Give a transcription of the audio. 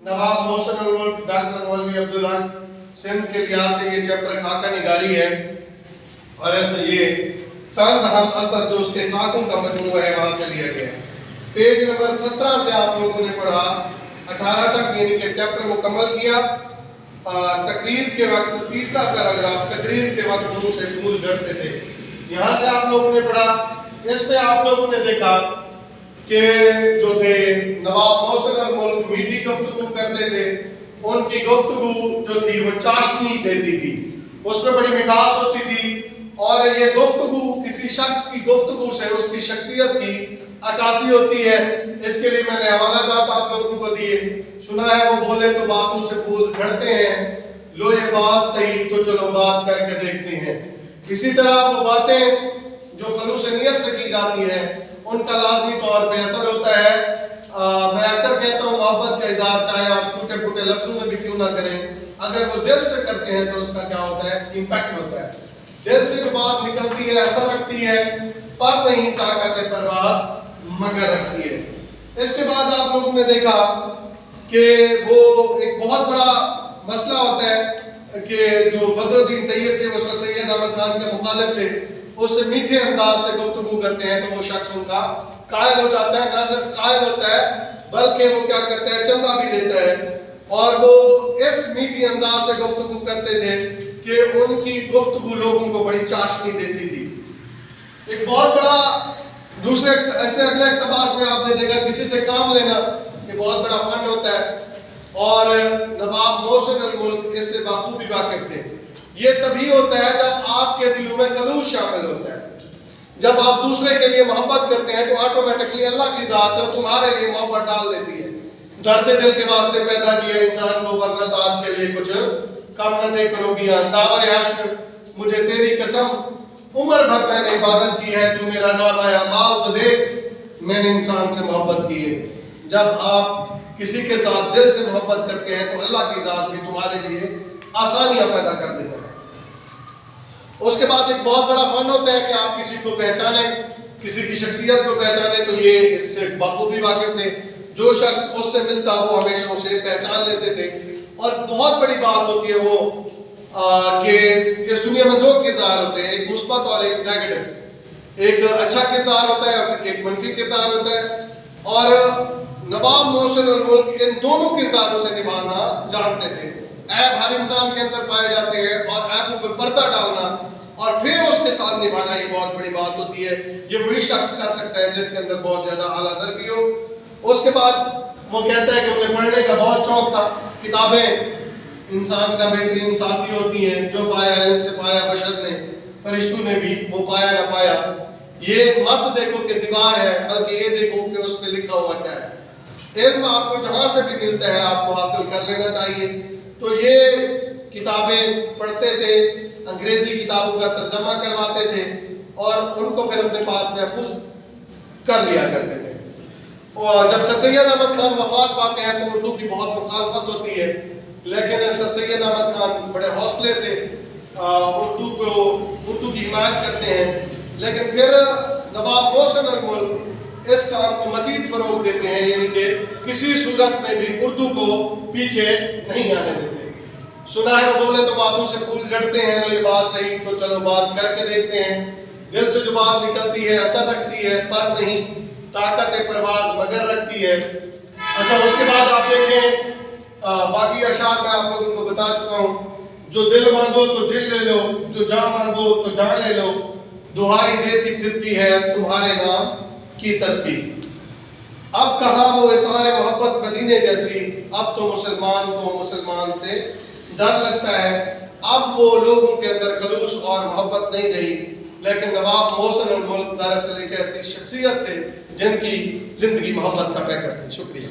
नवाब Mohsin उल-मुल्क doctor मौलवी अब्दुल हक सिंध के लिहाज से ये चैप्टर खाका निगारी है, और ऐसे ये चंद हम असर जो उसके खाकों का मजमूआ है वहां से लिया गया है। पेज नंबर 17 से आप लोगों ने पढ़ा 18 तक, यानी कि चैप्टर मुकम्मल किया। तकरीर के वक्त तीसरा पैराग्राफ, तकरीर के वक्त मुंह से फूल झड़ते थे, यहाँ से आप लोगों ने पढ़ा। इसमें आप लोगों ने देखा कि जो थे नवाब मोहसिन उल-मुल्क मीठी गुफ्तगू करते थे, उनकी गुफ्तगू जो थी वो चाशनी देती थी, उसमें बड़ी मिठास होती थी, और ये गुफ्तगू किसी शख्स की गुफ्तगू से उसकी शख्सियत की अक्कासी होती है। इसके लिए मैंने हवाला जात आप लोगों को दिए। सुना है वो बोले तो बातों से फूल झड़ते हैं, लो ये बात सही तो चलो बात करके देखते हैं। इसी तरह वो बातें जो खलूस नियत से की जाती है उनका लाजमी तौर पे असर होता है। मैं अक्सर कहता हूँ मोहब्बत का इजहार चाहे आप टूटे फूटे लफ्जों में भी क्यों ना करें, अगर वो दिल से करते हैं तो उसका क्या होता है, इम्पैक्ट होता है। दिल से जो बात निकलती है असर रखती है, पर नहीं ताकत परवाज़ मगर रखती है। इसके बाद आप लोगों ने देखा कि वो एक बहुत बड़ा मसला होता है कि जो बदरुद्दीन तैयब थे वो सर सैयद अहमद खान के मुखालिफ थे, उससे मीठे अंदाज से गुफ्तगू करते हैं तो वो शख्स उनका कायल हो जाता है। ना सिर्फ कायल होता है बल्कि वो क्या करता है, चंदा भी देता है। और वो इस मीठी अंदाज से गुफ्तगू करते थे कि उनकी गुफ्तगू लोगों को बड़ी चाशनी देती थी। एक बहुत बड़ा दूसरे ऐसे अगले इक़्तिबास में आपने देखा किसी से काम लेना, ये बहुत बड़ा फंड होता है, और नवाब मोहसिन उल-मुल्क इससे बाखूबी वाकिफ थे। ये तभी होता है जब आपके दिलों में खलूस शामिल होता है। जब आप दूसरे के लिए मोहब्बत करते हैं तो ऑटोमेटिकली अल्लाह की ज़ात है तुम्हारे लिए मोहब्बत डाल देती है। दर्द दिल के वास्ते पैदा किया इंसान को, वरना आज के लिए कुछ कम न दे करोगियां। दावर हश्र मुझे तेरी कसम उम्र भर मैंने इबादत की है, तू मेरा नाम आया माल तो देख, मैंने इंसान से मोहब्बत की है। जब आप किसी के साथ दिल से मोहब्बत करते हैं तो अल्लाह की ज़ात भी तुम्हारे लिए आसानियां पैदा कर देता है। उसके बाद एक बहुत बड़ा फन होता है कि आप किसी को पहचाने, किसी की शख्सियत को पहचाने, तो ये इससे बाखूबी वाकिफ थे। जो शख्स उससे मिलता वो हमेशा उसे पहचान लेते थे। और बहुत बड़ी बात होती है वो कि इस दुनिया में दो किरदार होते हैं, एक मुस्बत और एक नेगेटिव। एक अच्छा किरदार होता है और एक मनफी किरदार होता है, और नवाब मोहसिन उल-मुल्क इन दोनों किरदारों से निभाना जानते थे। ऐब हर इंसान के अंदर पाए जाते हैं, और ऐबों पे पर्दा डालना और फिर उसके साथ निभाना ये बहुत बड़ी बात होती है। ये वही शख्स कर सकता है जिसके अंदर बहुत ज़्यादा आला ज़र्फी हो। उसके बाद वो कहता है कि उन्हें पढ़ने का बहुत शौक था। किताबें इंसान का बेहतरीन साथी होती हैं, जो पाया इल्म से पाया बशर ने, फरिश्तों ने भी, वो पाया ना पाया। ये मत देखो कि दीवार है, बल्कि ये देखो कि उस पर लिखा हुआ क्या है। इल्म आपको जहाँ से भी मिलता है आपको हासिल कर लेना चाहिए। तो ये किताबें पढ़ते थे, अंग्रेजी किताबों का तर्जमा करवाते थे और उनको फिर अपने पास महफूज कर लिया करते थे। और जब सर सैयद अहमद खान वफात पाते हैं तो उर्दू की बहुत मुखालफत होती है, लेकिन सर सैयद अहमद खान बड़े हौसले से उर्दू की हिमायत करते हैं। लेकिन फिर नवाब मोहसिन उल-मुल्क इस काम को मजीद फरोग देते हैं, यानी कि किसी सूरत में भी उर्दू को पीछे नहीं आने देते। सुना है वो बोले तो बातों से फूल झड़ते हैं, तो ये बात सही तो चलो बात करके देखते हैं। दिल से जो बात निकलती है असर रखती है, पर नहीं ताकत परवाज़ मगर रखती है। अच्छा, उसके बाद आप देखें बाकी अशार मैं आप लोगों को बता चुका हूँ। जो दिल मांगो तो दिल ले लो, जो जान मांगो तो जान ले लो, दुहाई देती फिरती है तुम्हारे नाम की तस्बीह। अब कहाँ वो इज़हार मोहब्बत मदीने जैसी, अब तो मुसलमान को मुसलमान से डर लगता है। अब वो लोगों के अंदर खलूस और मोहब्बत नहीं रही, लेकिन नवाब मोहसिन उल-मुल्क दरअसल एक ऐसी शख्सियत थे जिनकी जिंदगी मोहब्बत का पैकर थी। शुक्रिया।